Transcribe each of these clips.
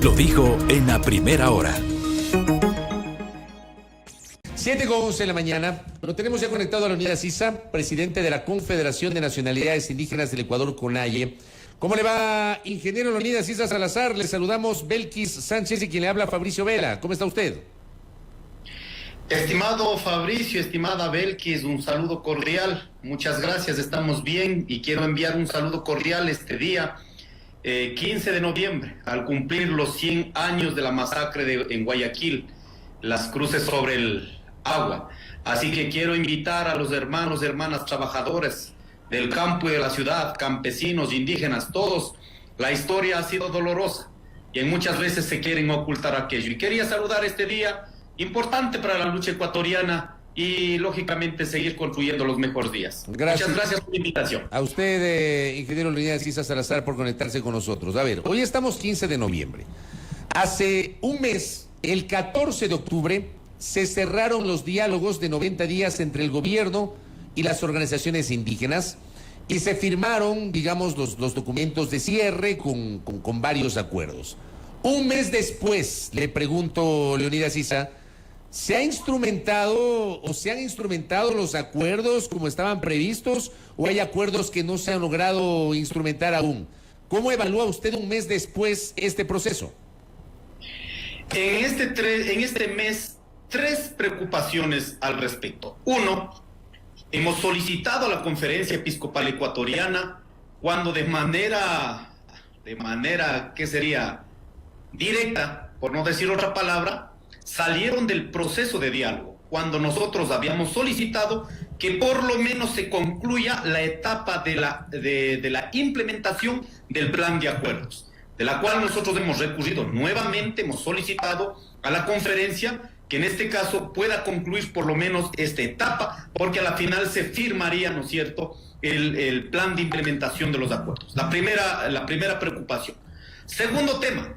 Lo dijo en la primera hora. 7:11 de la mañana. Lo tenemos ya conectado a Leonidas Issa, presidente de la Confederación de Nacionalidades Indígenas del Ecuador, CONAIE. ¿Cómo le va, ingeniero Leonidas Issa Salazar? Le saludamos Belkis Sánchez y quien le habla Fabricio Vela. ¿Cómo está usted? Estimado Fabricio, estimada Belkis, un saludo cordial. Muchas gracias, estamos bien y quiero enviar un saludo cordial este día, 15 de noviembre, al cumplir los 100 años de la masacre en Guayaquil, las cruces sobre el agua. Así que quiero invitar a los hermanos y hermanas trabajadores del campo y de la ciudad, campesinos, indígenas, todos. La historia ha sido dolorosa y muchas veces se quieren ocultar aquello. Y quería saludar este día importante para la lucha ecuatoriana y, lógicamente, seguir construyendo los mejores días. Gracias. Muchas gracias por la invitación. A usted, ingeniero Leonidas Issa Salazar, por conectarse con nosotros. A ver, hoy estamos 15 de noviembre. Hace un mes, el 14 de octubre, se cerraron los diálogos de 90 días entre el gobierno y las organizaciones indígenas y se firmaron, digamos, los documentos de cierre con varios acuerdos. Un mes después, le pregunto, Leonidas Issa, ¿se han instrumentado los acuerdos como estaban previstos o hay acuerdos que no se han logrado instrumentar aún? ¿Cómo evalúa usted un mes después este proceso? En este mes, tres preocupaciones al respecto. Uno, hemos solicitado a la Conferencia Episcopal Ecuatoriana cuando de manera, ¿qué sería?, directa, por no decir otra palabra, salieron del proceso de diálogo, cuando nosotros habíamos solicitado que por lo menos se concluya la etapa de la implementación del plan de acuerdos, de la cual nosotros hemos recurrido nuevamente, hemos solicitado a la conferencia que en este caso pueda concluir por lo menos esta etapa, porque a la final se firmaría, ¿no es cierto?, el plan de implementación de los acuerdos. La primera preocupación. Segundo tema,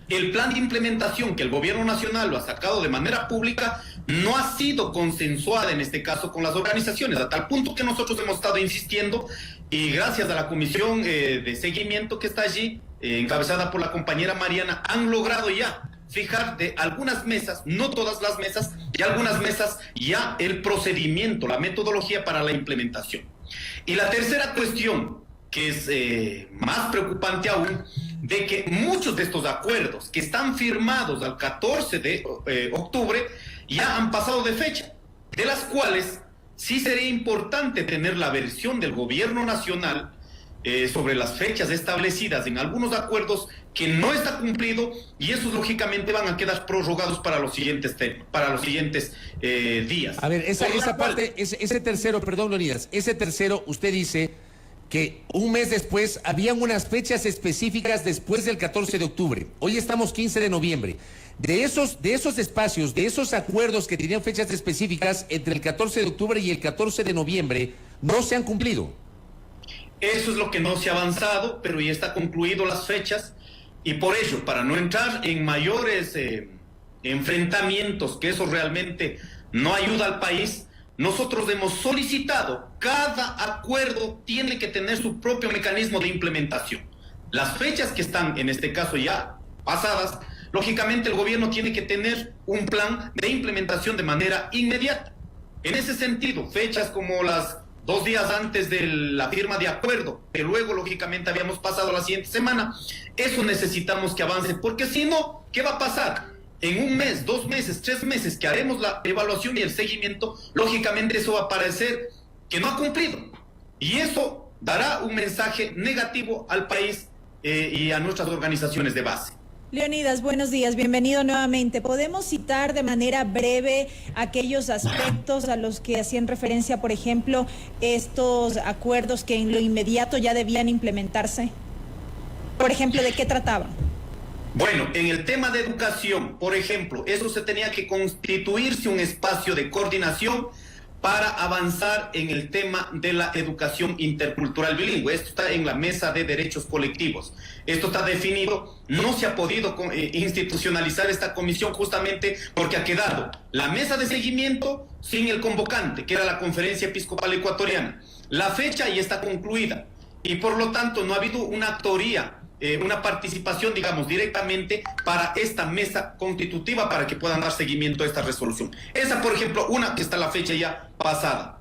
el plan de implementación que el gobierno nacional lo ha sacado de manera pública no ha sido consensuada en este caso con las organizaciones, a tal punto que nosotros hemos estado insistiendo y gracias a la comisión de seguimiento que está allí, encabezada por la compañera Mariana, han logrado ya fijar de algunas mesas, no todas las mesas, y algunas mesas ya el procedimiento, la metodología para la implementación. Y la tercera cuestión, que es más preocupante aún, de que muchos de estos acuerdos que están firmados al 14 de octubre ya han pasado de fecha, de las cuales sí sería importante tener la versión del gobierno nacional sobre las fechas establecidas en algunos acuerdos que no está cumplido, y esos lógicamente van a quedar prorrogados para los siguientes días. A ver, esa parte, ese tercero, perdón, Leonidas, ese tercero, usted dice que un mes después habían unas fechas específicas después del 14 de octubre. Hoy estamos 15 de noviembre. De esos espacios, de esos acuerdos que tenían fechas específicas entre el 14 de octubre y el 14 de noviembre, no se han cumplido. Eso es lo que no se ha avanzado, pero ya está concluido las fechas, y por ello, para no entrar en mayores enfrentamientos, que eso realmente no ayuda al país, nosotros hemos solicitado, cada acuerdo tiene que tener su propio mecanismo de implementación. Las fechas que están, en este caso, ya pasadas, lógicamente el gobierno tiene que tener un plan de implementación de manera inmediata. En ese sentido, fechas como las 2 días antes de la firma de acuerdo, que luego, lógicamente, habíamos pasado la siguiente semana, eso necesitamos que avance, porque si no, ¿qué va a pasar? En un mes, 2 meses, 3 meses que haremos la evaluación y el seguimiento, lógicamente eso va a parecer que no ha cumplido. Y eso dará un mensaje negativo al país y a nuestras organizaciones de base. Leonidas, buenos días, bienvenido nuevamente. ¿Podemos citar de manera breve aquellos aspectos a los que hacían referencia, por ejemplo, estos acuerdos que en lo inmediato ya debían implementarse? Por ejemplo, ¿de qué trataban? Bueno, en el tema de educación, por ejemplo, eso se tenía que constituirse un espacio de coordinación para avanzar en el tema de la educación intercultural bilingüe. Esto está en la mesa de derechos colectivos. Esto está definido. No se ha podido institucionalizar esta comisión justamente porque ha quedado la mesa de seguimiento sin el convocante, que era la Conferencia Episcopal Ecuatoriana. La fecha ya está concluida y por lo tanto no ha habido una actoría una participación, digamos, directamente para esta mesa constitutiva para que puedan dar seguimiento a esta resolución. Esa, por ejemplo, una que está la fecha ya pasada.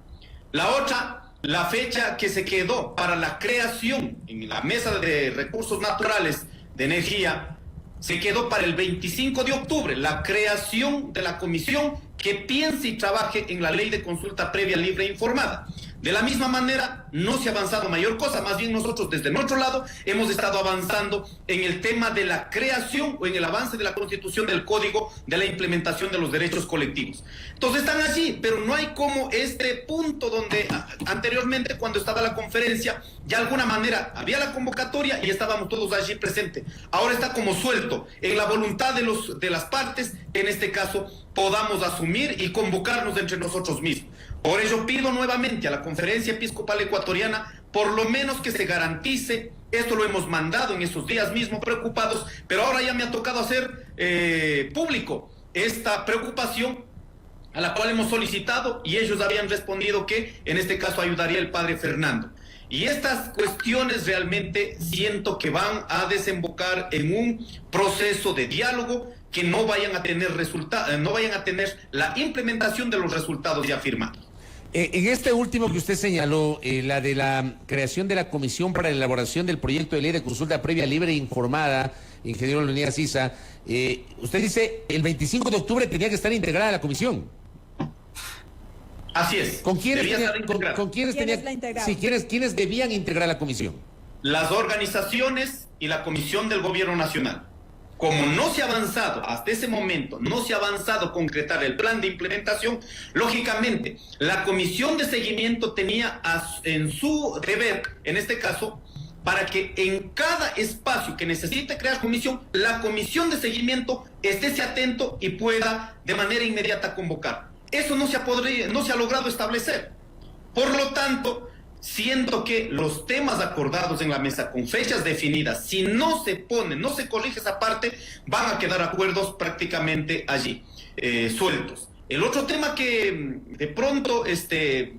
La otra, la fecha que se quedó para la creación en la mesa de recursos naturales de energía, se quedó para el 25 de octubre, la creación de la comisión que piense y trabaje en la ley de consulta previa, libre e informada. De la misma manera, no se ha avanzado mayor cosa, más bien nosotros desde nuestro lado hemos estado avanzando en el tema de la creación o en el avance de la constitución del código de la implementación de los derechos colectivos. Entonces están allí, pero no hay como este punto donde anteriormente cuando estaba la conferencia, de alguna manera había la convocatoria y estábamos todos allí presentes. Ahora está como suelto en la voluntad de las partes, en este caso podamos asumir y convocarnos entre nosotros mismos. Por ello pido nuevamente a la Conferencia Episcopal Ecuatoriana por lo menos que se garantice, esto lo hemos mandado en esos días mismos preocupados, pero ahora ya me ha tocado hacer público esta preocupación a la cual hemos solicitado y ellos habían respondido que en este caso ayudaría el padre Fernando. Y estas cuestiones realmente siento que van a desembocar en un proceso de diálogo que no vayan a tener no vayan a tener la implementación de los resultados ya firmados. En este último que usted señaló, la de la creación de la Comisión para la Elaboración del Proyecto de Ley de Consulta Previa, Libre e Informada, ingeniero Leonidas Issa, usted dice el 25 de octubre tenía que estar integrada la comisión. Así es. ¿Con quiénes ¿quiénes debían integrar la comisión? Las organizaciones y la Comisión del Gobierno Nacional. Como no se ha avanzado hasta ese momento, no se ha avanzado a concretar el plan de implementación, lógicamente la comisión de seguimiento tenía en su deber, en este caso, para que en cada espacio que necesite crear comisión, la comisión de seguimiento esté atento y pueda de manera inmediata convocar. Eso no se ha logrado establecer. Por lo tanto, siento que los temas acordados en la mesa con fechas definidas, si no se pone, no se corrige esa parte, van a quedar acuerdos prácticamente allí, sueltos. El otro tema que de pronto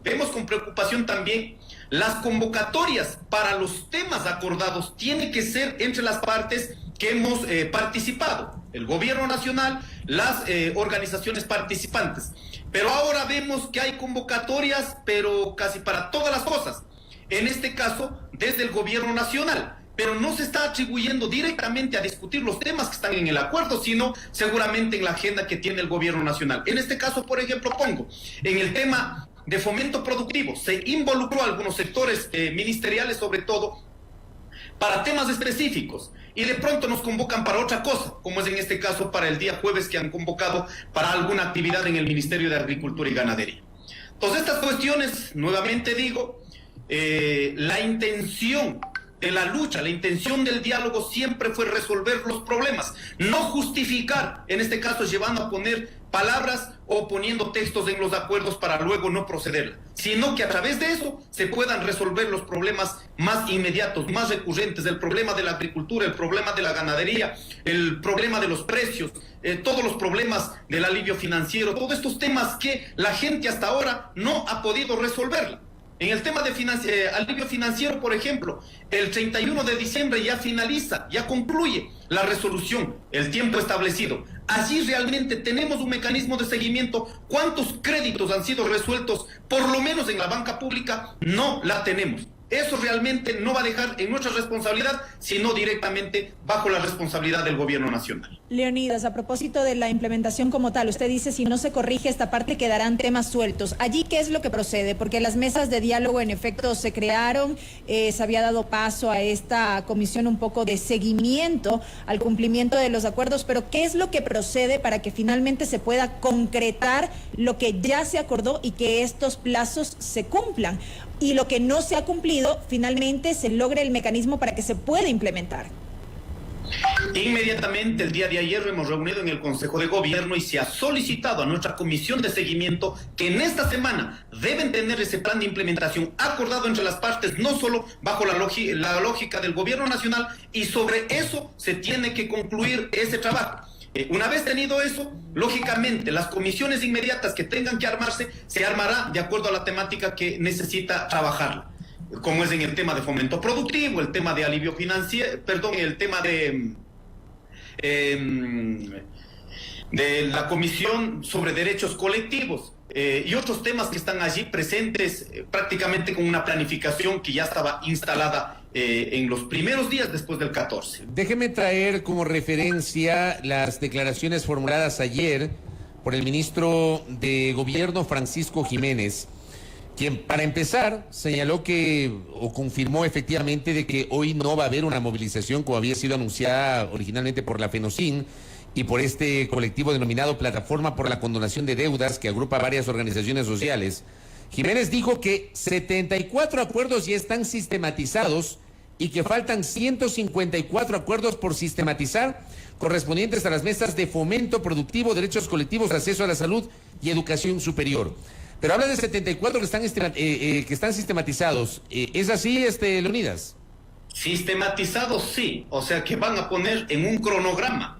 vemos con preocupación también, las convocatorias para los temas acordados tienen que ser entre las partes que hemos participado, el gobierno nacional, las organizaciones participantes. Pero ahora vemos que hay convocatorias, pero casi para todas las cosas. En este caso, desde el gobierno nacional. Pero no se está atribuyendo directamente a discutir los temas que están en el acuerdo, sino seguramente en la agenda que tiene el gobierno nacional. En este caso, por ejemplo, en el tema de fomento productivo, se involucró a algunos sectores ministeriales, sobre todo, para temas específicos. Y de pronto nos convocan para otra cosa, como es en este caso para el día jueves que han convocado para alguna actividad en el Ministerio de Agricultura y Ganadería. Entonces estas cuestiones, nuevamente digo, la intención de la lucha, la intención del diálogo siempre fue resolver los problemas, no justificar, en este caso llevando a poner palabras o poniendo textos en los acuerdos para luego no proceder, sino que a través de eso se puedan resolver los problemas más inmediatos, más recurrentes, el problema de la agricultura, el problema de la ganadería, el problema de los precios, todos los problemas del alivio financiero, todos estos temas que la gente hasta ahora no ha podido resolverla. En el tema de alivio financiero, por ejemplo, el 31 de diciembre ya finaliza, ya concluye la resolución, el tiempo establecido. Allí realmente tenemos un mecanismo de seguimiento. ¿Cuántos créditos han sido resueltos? Por lo menos en la banca pública no la tenemos. Eso realmente no va a dejar en nuestra responsabilidad, sino directamente bajo la responsabilidad del gobierno nacional. Leonidas, a propósito de la implementación como tal, usted dice si no se corrige esta parte quedarán temas sueltos. Allí, ¿qué es lo que procede? Porque las mesas de diálogo en efecto se crearon, se había dado paso a esta comisión un poco de seguimiento al cumplimiento de los acuerdos, pero ¿qué es lo que procede para que finalmente se pueda concretar lo que ya se acordó y que estos plazos se cumplan? Y lo que no se ha cumplido, finalmente se logre el mecanismo para que se pueda implementar. Inmediatamente el día de ayer hemos reunido en el Consejo de Gobierno y se ha solicitado a nuestra comisión de seguimiento que en esta semana deben tener ese plan de implementación acordado entre las partes, no solo bajo la lógica del gobierno nacional, y sobre eso se tiene que concluir ese trabajo. Una vez tenido eso, lógicamente las comisiones inmediatas que tengan que armarse, se armará de acuerdo a la temática que necesita trabajarla. como es en el tema de fomento productivo, el tema de alivio financiero, perdón, el tema de la Comisión sobre Derechos Colectivos y otros temas que están allí presentes prácticamente con una planificación que ya estaba instalada en los primeros días después del 14. Déjeme traer como referencia las declaraciones formuladas ayer por el ministro de Gobierno, Francisco Jiménez, quien para empezar señaló que, o confirmó efectivamente, de que hoy no va a haber una movilización como había sido anunciada originalmente por la FENOCIN y por este colectivo denominado Plataforma por la Condonación de Deudas, que agrupa varias organizaciones sociales. Jiménez dijo que 74 acuerdos ya están sistematizados y que faltan 154 acuerdos por sistematizar, correspondientes a las mesas de fomento productivo, derechos colectivos, acceso a la salud y educación superior. Pero habla de 74 que están sistematizados. ¿Es así, Leonidas? Sistematizados sí, o sea que van a poner en un cronograma,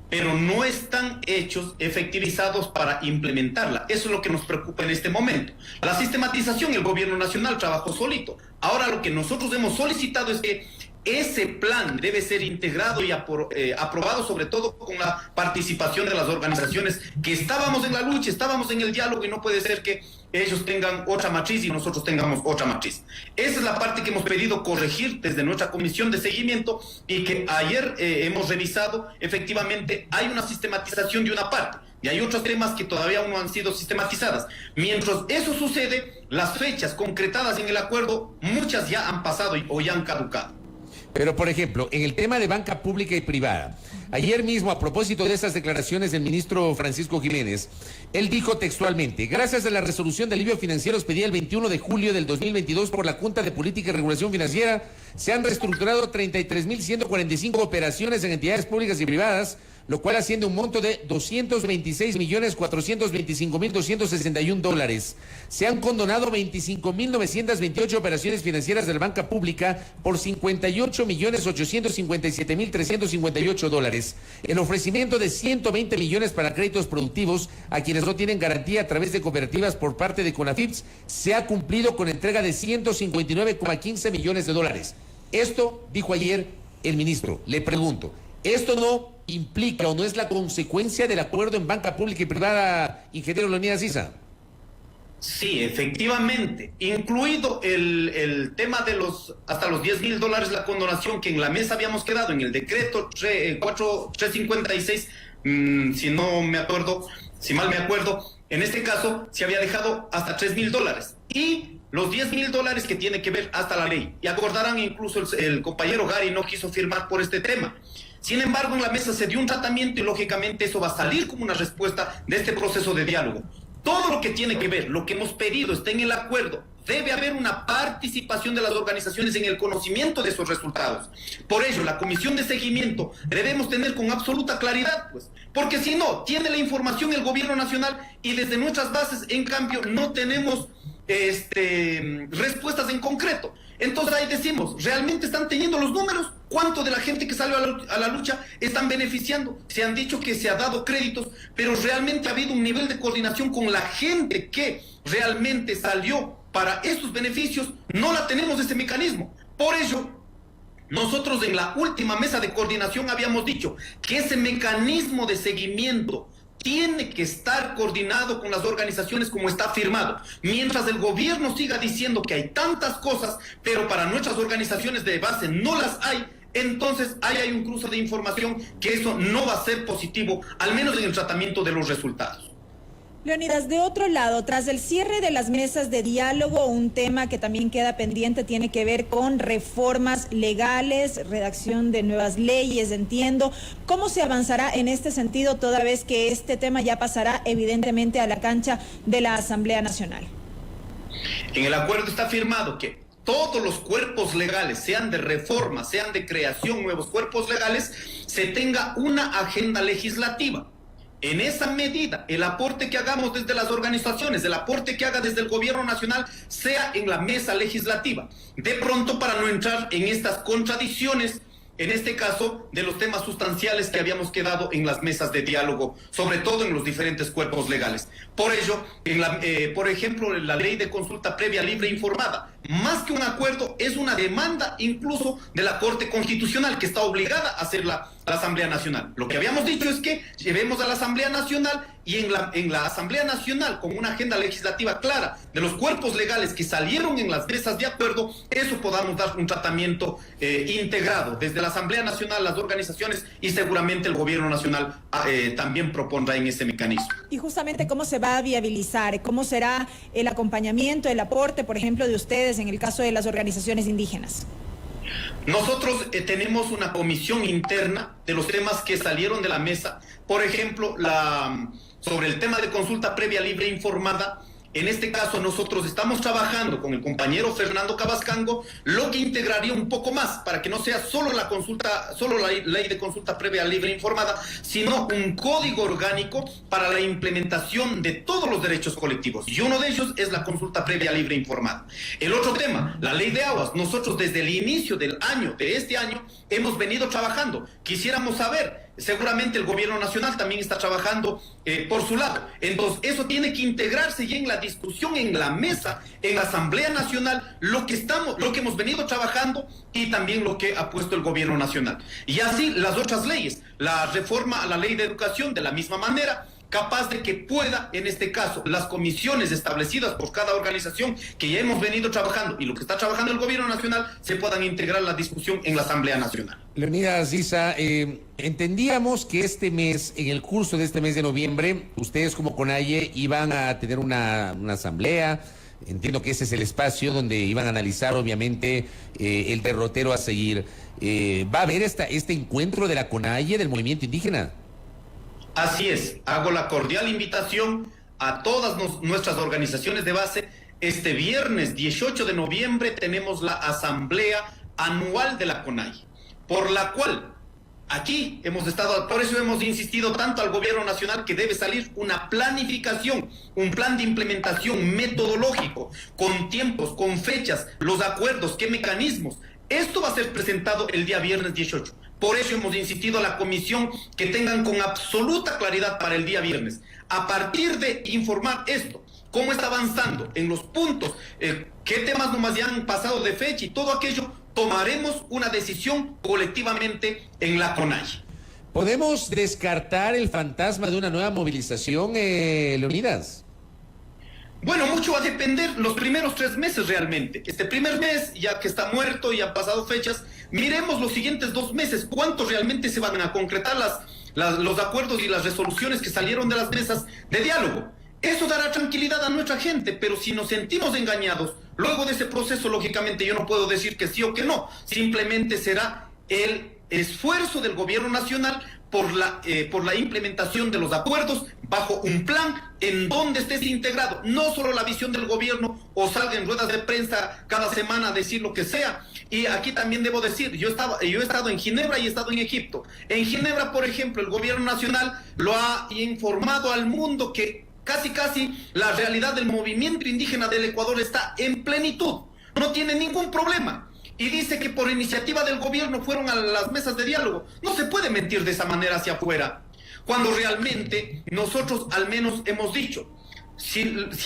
pero no están hechos, efectivizados para implementarla. Eso es lo que nos preocupa en este momento. La sistematización, el gobierno nacional trabajó solito. Ahora lo que nosotros hemos solicitado es que ese plan debe ser integrado y aprobado, sobre todo con la participación de las organizaciones que estábamos en la lucha, estábamos en el diálogo, y no puede ser que ellos tengan otra matriz y nosotros tengamos otra matriz. Esa es la parte que hemos pedido corregir desde nuestra comisión de seguimiento y que ayer hemos revisado. Efectivamente hay una sistematización de una parte y hay otros temas que todavía no han sido sistematizadas. Mientras eso sucede, las fechas concretadas en el acuerdo, muchas ya han pasado o ya han caducado. Pero, por ejemplo, en el tema de banca pública y privada, ayer mismo, a propósito de esas declaraciones del ministro Francisco Jiménez, él dijo textualmente: gracias a la resolución de alivio financiero expedida el 21 de julio del 2022 por la Junta de Política y Regulación Financiera, se han reestructurado 33.145 operaciones en entidades públicas y privadas, lo cual asciende a un monto de $226.425.261. Se han condonado 25.928 operaciones financieras de la banca pública por $58.857.358. El ofrecimiento de 120 millones para créditos productivos a quienes no tienen garantía a través de cooperativas por parte de CONAFIPS se ha cumplido con entrega de $159.15 millones. Esto dijo ayer el ministro. Le pregunto, ¿esto no implica o no es la consecuencia del acuerdo en banca pública y privada, ingeniero Leonidas Issa? Sí, efectivamente, incluido el tema de hasta los $10,000 la condonación, que en la mesa habíamos quedado en el decreto 356, si mal me acuerdo, en este caso se había dejado hasta $3,000 y los $10,000 que tiene que ver hasta la ley. Y acordarán, incluso el compañero Gary no quiso firmar por este tema. Sin embargo, en la mesa se dio un tratamiento y lógicamente eso va a salir como una respuesta de este proceso de diálogo. Todo lo que tiene que ver, lo que hemos pedido está en el acuerdo. Debe haber una participación de las organizaciones en el conocimiento de esos resultados. Por ello, la comisión de seguimiento debemos tener con absoluta claridad, pues, porque si no, tiene la información el gobierno nacional y desde nuestras bases, en cambio, no tenemos respuestas en concreto. Entonces ahí decimos, ¿realmente están teniendo los números? ¿Cuánto de la gente que salió a la lucha están beneficiando? Se han dicho que se ha dado créditos, pero realmente ha habido un nivel de coordinación con la gente que realmente salió para estos beneficios. No la tenemos ese mecanismo. Por ello, nosotros en la última mesa de coordinación habíamos dicho que ese mecanismo de seguimiento tiene que estar coordinado con las organizaciones como está firmado. Mientras el gobierno siga diciendo que hay tantas cosas, pero para nuestras organizaciones de base no las hay, entonces ahí hay un cruce de información que eso no va a ser positivo, al menos en el tratamiento de los resultados. Leonidas, de otro lado, tras el cierre de las mesas de diálogo, un tema que también queda pendiente tiene que ver con reformas legales, redacción de nuevas leyes, entiendo. ¿Cómo se avanzará en este sentido, toda vez que este tema ya pasará evidentemente a la cancha de la Asamblea Nacional? En el acuerdo está firmado que todos los cuerpos legales, sean de reforma, sean de creación, nuevos cuerpos legales, se tenga una agenda legislativa. En esa medida, el aporte que hagamos desde las organizaciones, el aporte que haga desde el gobierno nacional, sea en la mesa legislativa. De pronto, para no entrar en estas contradicciones en este caso, de los temas sustanciales que habíamos quedado en las mesas de diálogo, sobre todo en los diferentes cuerpos legales. Por ello, por ejemplo, la ley de consulta previa, libre e informada, más que un acuerdo, es una demanda incluso de la Corte Constitucional, que está obligada a hacerla a la Asamblea Nacional. Lo que habíamos dicho es que llevemos a la Asamblea Nacional y en la Asamblea Nacional, con una agenda legislativa clara de los cuerpos legales que salieron en las mesas de acuerdo, eso podamos dar un tratamiento integrado desde la Asamblea Nacional, las organizaciones y seguramente el Gobierno Nacional también propondrá en ese mecanismo. Y justamente, ¿cómo se va a viabilizar? ¿Cómo será el acompañamiento, el aporte, por ejemplo, de ustedes en el caso de las organizaciones indígenas? Nosotros tenemos una comisión interna de los temas que salieron de la mesa. Por ejemplo, sobre el tema de consulta previa, libre e informada. En este caso, nosotros estamos trabajando con el compañero Fernando Cabascango, lo que integraría un poco más para que no sea solo la ley de consulta previa, libre e informada, sino un código orgánico para la implementación de todos los derechos colectivos. Y uno de ellos es la consulta previa, libre e informada. El otro tema, la ley de aguas. Nosotros desde el inicio de este año, hemos venido trabajando. Quisiéramos saber, seguramente el Gobierno Nacional también está trabajando por su lado. Entonces, eso tiene que integrarse ya en la discusión, en la mesa, en la Asamblea Nacional, lo que hemos venido trabajando y también lo que ha puesto el Gobierno Nacional. Y así las otras leyes, la reforma a la Ley de Educación, de la misma manera, capaz de que pueda, en este caso, las comisiones establecidas por cada organización que ya hemos venido trabajando y lo que está trabajando el Gobierno Nacional, se puedan integrar a la discusión en la Asamblea Nacional. Leonidas Issa, entendíamos que este mes, en el curso de este mes de noviembre, ustedes como CONAIE iban a tener una asamblea. Entiendo que ese es el espacio donde iban a analizar, obviamente, el derrotero a seguir. ¿Va a haber este encuentro de la CONAIE, del movimiento indígena? Así es, hago la cordial invitación a todas nuestras organizaciones de base. Este viernes 18 de noviembre tenemos la asamblea anual de la CONAIE, por la cual aquí hemos estado, por eso hemos insistido tanto al Gobierno Nacional que debe salir una planificación, un plan de implementación metodológico, con tiempos, con fechas, los acuerdos, qué mecanismos. Esto va a ser presentado el día viernes 18. Por eso hemos insistido a la comisión que tengan con absoluta claridad para el día viernes, a partir de informar esto, cómo está avanzando en los puntos, qué temas nomás ya han pasado de fecha y todo aquello, tomaremos una decisión colectivamente en la CONAIE. ¿Podemos descartar el fantasma de una nueva movilización, Leonidas? Bueno, mucho va a depender los primeros 3 meses realmente. Este primer mes, ya que está muerto y han pasado fechas, miremos los siguientes 2 meses, cuánto realmente se van a concretar los acuerdos y las resoluciones que salieron de las mesas de diálogo. Eso dará tranquilidad a nuestra gente, pero si nos sentimos engañados, luego de ese proceso, lógicamente yo no puedo decir que sí o que no, simplemente será el esfuerzo del Gobierno Nacional por la implementación de los acuerdos bajo un plan en donde esté integrado, no solo la visión del gobierno o salga en ruedas de prensa cada semana a decir lo que sea. Y aquí también debo decir, yo he estado en Ginebra y he estado en Egipto. En Ginebra, por ejemplo, el Gobierno Nacional lo ha informado al mundo que casi la realidad del movimiento indígena del Ecuador está en plenitud, no tiene ningún problema. Y dice que por iniciativa del gobierno fueron a las mesas de diálogo. No se puede mentir de esa manera hacia afuera, cuando realmente nosotros al menos hemos dicho, si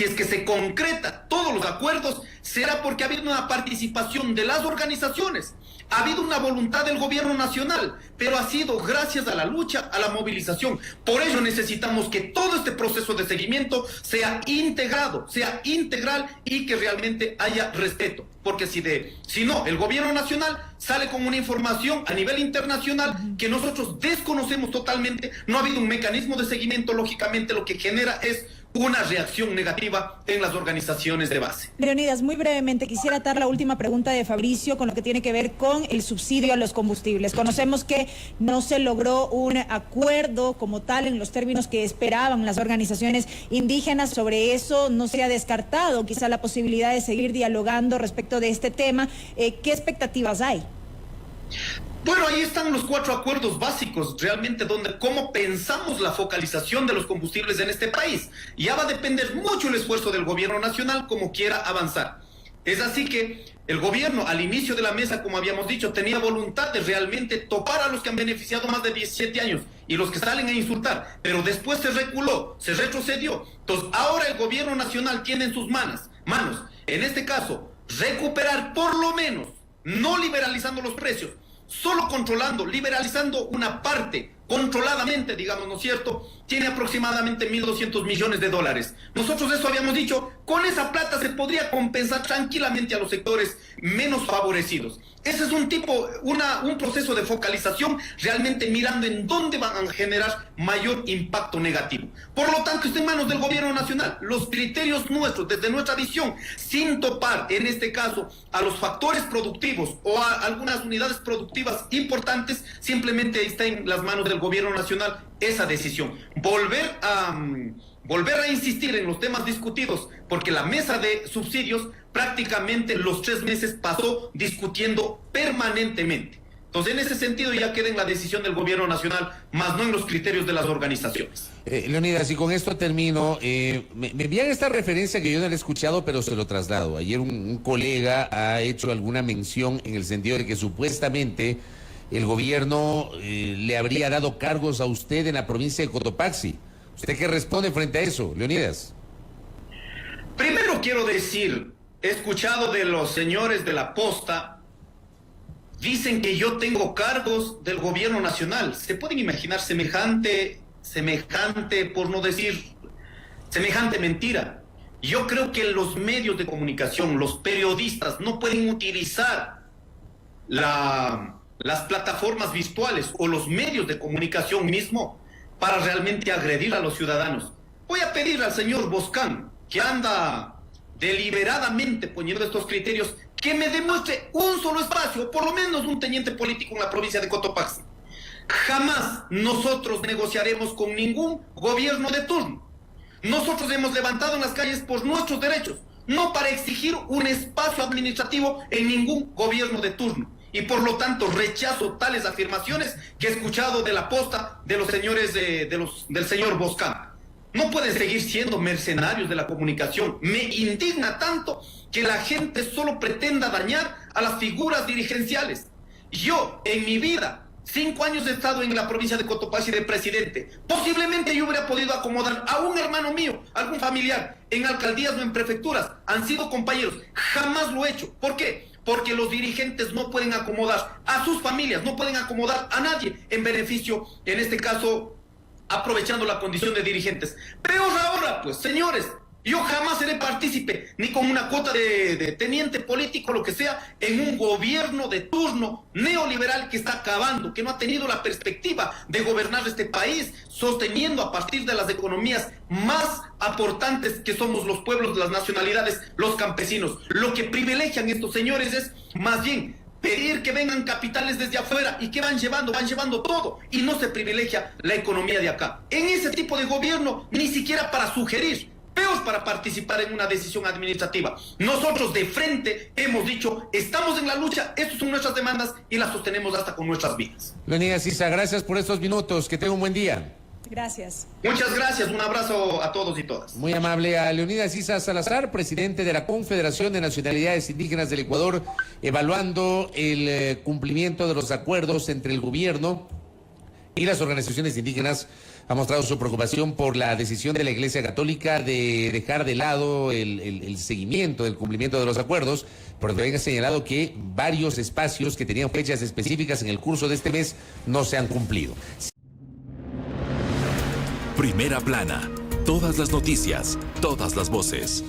es que se concreta todos los acuerdos, será porque ha habido una participación de las organizaciones, ha habido una voluntad del Gobierno Nacional, pero ha sido gracias a la lucha, a la movilización. Por ello necesitamos que todo este proceso de seguimiento sea integrado, sea integral y que realmente haya respeto. Porque si no, el Gobierno Nacional sale con una información a nivel internacional que nosotros desconocemos totalmente, no ha habido un mecanismo de seguimiento, lógicamente lo que genera es una reacción negativa en las organizaciones de base. Leonidas, muy brevemente, quisiera atar la última pregunta de Fabricio con lo que tiene que ver con el subsidio a los combustibles. Conocemos que no se logró un acuerdo como tal en los términos que esperaban las organizaciones indígenas. Sobre eso no se ha descartado quizá la posibilidad de seguir dialogando respecto de este tema. ¿Qué expectativas hay? Bueno, ahí están los 4 acuerdos básicos, realmente cómo pensamos la focalización de los combustibles en este país. Ya va a depender mucho el esfuerzo del Gobierno Nacional como quiera avanzar. Es así que El gobierno, al inicio de la mesa, como habíamos dicho, tenía voluntad de realmente topar a los que han beneficiado más de 17 años y los que salen a insultar, pero después se reculó, se retrocedió. Entonces, ahora el gobierno nacional tiene en sus manos, en este caso, recuperar por lo menos, no liberalizando los precios, solo controlando, liberalizando una parte, controladamente, digamos, ¿no es cierto?, tiene aproximadamente 1.200 millones de dólares. Nosotros eso habíamos dicho, con esa plata se podría compensar tranquilamente a los sectores menos favorecidos. Ese es un proceso de focalización realmente mirando en dónde van a generar mayor impacto negativo. Por lo tanto, está en manos del gobierno nacional. Los criterios nuestros, desde nuestra visión, sin topar, en este caso, a los factores productivos o a algunas unidades productivas importantes, simplemente está en las manos del gobierno nacional esa decisión. Volver a insistir en los temas discutidos, porque la mesa de subsidios prácticamente los 3 meses pasó discutiendo permanentemente. Entonces, en ese sentido ya queda en la decisión del gobierno nacional, más no en los criterios de las organizaciones. Leonidas, y con esto termino. Me envían esta referencia que yo no la he escuchado, pero se lo traslado. Ayer un colega ha hecho alguna mención en el sentido de que supuestamente el gobierno le habría dado cargos a usted en la provincia de Cotopaxi. ¿Usted qué responde frente a eso, Leonidas? Primero quiero decir, he escuchado de los señores de la Posta, dicen que yo tengo cargos del gobierno nacional. ¿Se pueden imaginar semejante, por no decir, semejante mentira? Yo creo que los medios de comunicación, los periodistas, no pueden utilizar las plataformas virtuales o los medios de comunicación mismo para realmente agredir a los ciudadanos. Voy a pedir al señor Boscán, que anda deliberadamente poniendo estos criterios, que me demuestre un solo espacio, por lo menos un teniente político en la provincia de Cotopaxi. Jamás nosotros negociaremos con ningún gobierno de turno. Nosotros hemos levantado en las calles por nuestros derechos, no para exigir un espacio administrativo en ningún gobierno de turno. Y por lo tanto rechazo tales afirmaciones que he escuchado de la Posta de los señores del señor Boscán. No pueden seguir siendo mercenarios de la comunicación. Me indigna tanto que la gente solo pretenda dañar a las figuras dirigenciales. Yo, en mi vida, 5 años he estado en la provincia de Cotopaxi de presidente. Posiblemente yo hubiera podido acomodar a un hermano mío, algún familiar, en alcaldías o en prefecturas. Han sido compañeros. Jamás lo he hecho. ¿Por qué? Porque los dirigentes no pueden acomodar a sus familias, no pueden acomodar a nadie en beneficio, en este caso, aprovechando la condición de dirigentes. Peor ahora, pues, señores, yo jamás seré partícipe, ni con una cuota de teniente político, lo que sea, en un gobierno de turno neoliberal que está acabando, que no ha tenido la perspectiva de gobernar este país, sosteniendo a partir de las economías más aportantes que somos los pueblos, las nacionalidades, los campesinos. Lo que privilegian estos señores es, más bien, pedir que vengan capitales desde afuera y que van llevando todo, y no se privilegia la economía de acá. En ese tipo de gobierno, ni siquiera para sugerir, peor para participar en una decisión administrativa. Nosotros de frente hemos dicho, estamos en la lucha, estas son nuestras demandas y las sostenemos hasta con nuestras vidas. Leonidas Issa, gracias por estos minutos, que tenga un buen día. Gracias. Muchas gracias, un abrazo a todos y todas. Muy amable. A Leonidas Issa Salazar, presidente de la Confederación de Nacionalidades Indígenas del Ecuador, evaluando el cumplimiento de los acuerdos entre el gobierno y las organizaciones indígenas. Ha mostrado su preocupación por la decisión de la Iglesia Católica de dejar de lado el seguimiento del cumplimiento de los acuerdos, porque también ha señalado que varios espacios que tenían fechas específicas en el curso de este mes no se han cumplido. Primera plana. Todas las noticias, todas las voces.